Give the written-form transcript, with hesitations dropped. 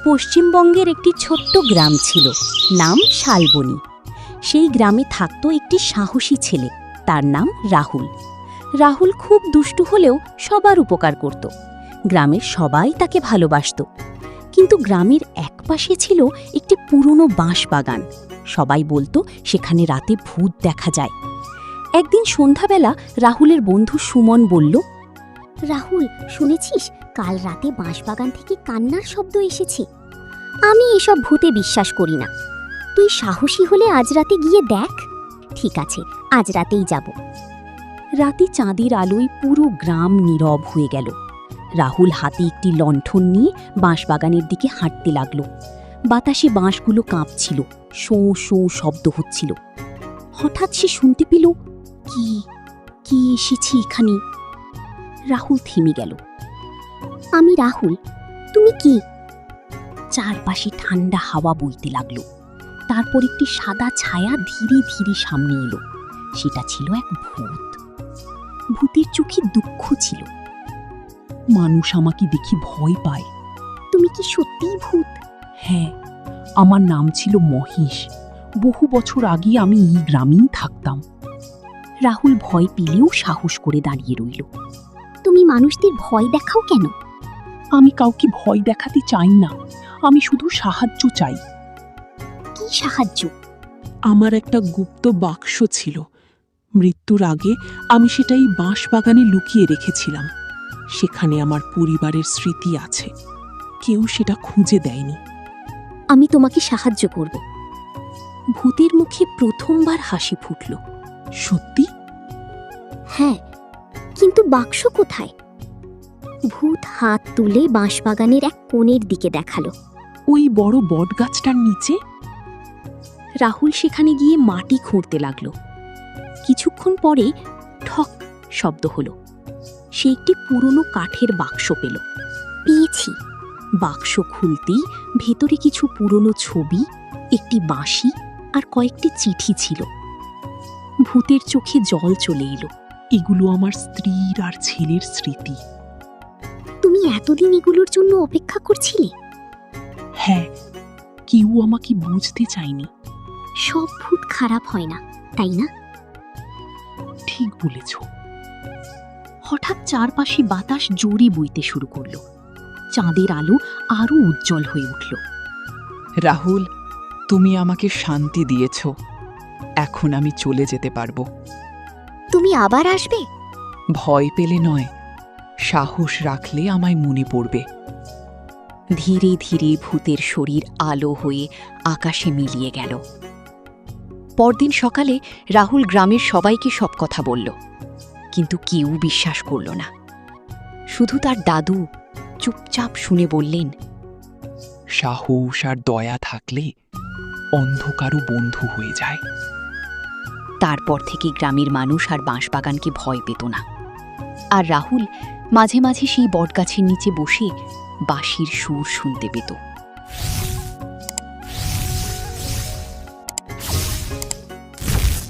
পশ্চিমবঙ্গের একটি ছোট্ট গ্রাম ছিল, নাম শালবনী। সেই গ্রামে থাকত একটি সাহসী ছেলে, তার নাম রাহুল। রাহুল খুব দুষ্টু হলেও সবার উপকার করত। গ্রামের সবাই তাকে ভালোবাসত। কিন্তু গ্রামের একপাশে ছিল একটি পুরনো বাঁশ বাগান। সবাই বলতো সেখানে রাতে ভূত দেখা যায়। একদিন সন্ধ্যাবেলা রাহুলের বন্ধু সুমন বলল, রাহুল, শুনেছিস কাল রাতে বাঁশবাগান থেকে কান্নার শব্দ এসেছে। আমি এসব ভূতে বিশ্বাস করি না। তুই সাহসী হলে আজ রাতে গিয়ে দেখ। ঠিক আছে, আজ রাতেই যাব। রাতে চাঁদের আলোয় পুরো গ্রাম নীরব হয়ে গেল। রাহুল হাতে একটি লণ্ঠন নিয়ে বাঁশবাগানের দিকে হাঁটতে লাগল। বাতাসে বাঁশগুলো কাঁপছিল, শোঁ শোঁ শব্দ হচ্ছিল। হঠাৎ সে শুনতে পেল, কি কি এসেছে এখানে। রাহুল থেমে গেল। আমি রাহুল, তুমি কি? চারপাশে ঠান্ডা হাওয়া বইতে লাগলো। তারপর একটি সাদা ছায়া ধীরে ধীরে সামনে এলো। সেটা ছিল এক ভূত। ভূতের চোখে দুঃখ ছিল। মানুষ আমাকে দেখে ভয় পায়। তুমি কি সত্যিই ভূত? হ্যাঁ, আমার নাম ছিল মহিষ। বহু বছর আগে আমি এই গ্রামেই থাকতাম। রাহুল ভয় পেলেও সাহস করে দাঁড়িয়ে রইল। তুমি মানুষদের ভয় দেখাও কেন? আমি কাউকে ভয় দেখাতে চাই না, আমি শুধু সাহায্য চাই। কি সাহায্য? আমার একটা গুপ্ত বাক্স ছিল। মৃত্যুর আগে আমি সেটাই বাঁশবাগানে লুকিয়ে রেখেছিলাম। সেখানে আমার পরিবারের স্মৃতি আছে। কেউ সেটা খুঁজে দেয়নি। আমি তোমাকে সাহায্য করব। ভূতের মুখে প্রথমবার হাসি ফুটল। সত্যি? হ্যাঁ, কিন্তু বাক্স কোথায়? ভূত হাত তুলে বাঁশবাগানের এক কোণের দিকে দেখালো। ওই বড় বটগাছটার নিচে? রাহুল সেখানে গিয়ে মাটি খুঁড়তে লাগল। কিছুক্ষণ পরে ঠক শব্দ হলো। সে একটি পুরনো কাঠের বাক্স পেল। পেয়েছি। বাক্স খুলতেই ভেতরে কিছু পুরনো ছবি, একটি বাঁশি আর কয়েকটি চিঠি ছিল। ভূতের চোখে জল চলে এলো। এগুলো আমার স্ত্রীর আর ছেলের স্মৃতি। তুমি এতদিন এগুলোর জন্য অপেক্ষা করছিলে? হ্যাঁ, কেউ আমাকে বুঝতে চায়নি। সব ভূত খারাপ হয় না, তাই না? ঠিক বলেছ। হঠাৎ চারপাশে বাতাস জোরে বইতে শুরু করল। চাঁদের আলো আরো উজ্জ্বল হয়ে উঠল। রাহুল, তুমি আমাকে শান্তি দিয়েছ। এখন আমি চলে যেতে পারবো। তুমি আবার আসবে? ভয় পেলে নয়, সাহস রাখলে আমায় মনে পড়বে। ধীরে ধীরে ভূতের শরীর আলো হয়ে আকাশে মিলিয়ে গেল। পরদিন সকালে রাহুল গ্রামের সবাইকে সব কথা বলল, কিন্তু কেউ বিশ্বাস করল না। শুধু তার দাদু চুপচাপ শুনে বললেন, সাহস আর দয়া থাকলে অন্ধকারও বন্ধু হয়ে যায়। তারপর থেকে গ্রামের মানুষ আর বাঁশবাগানকে ভয় পেত না। আর রাহুল মাঝে মাঝে সেই বটগাছের নিচে বসে বাঁশির সুর শুনতে পেত।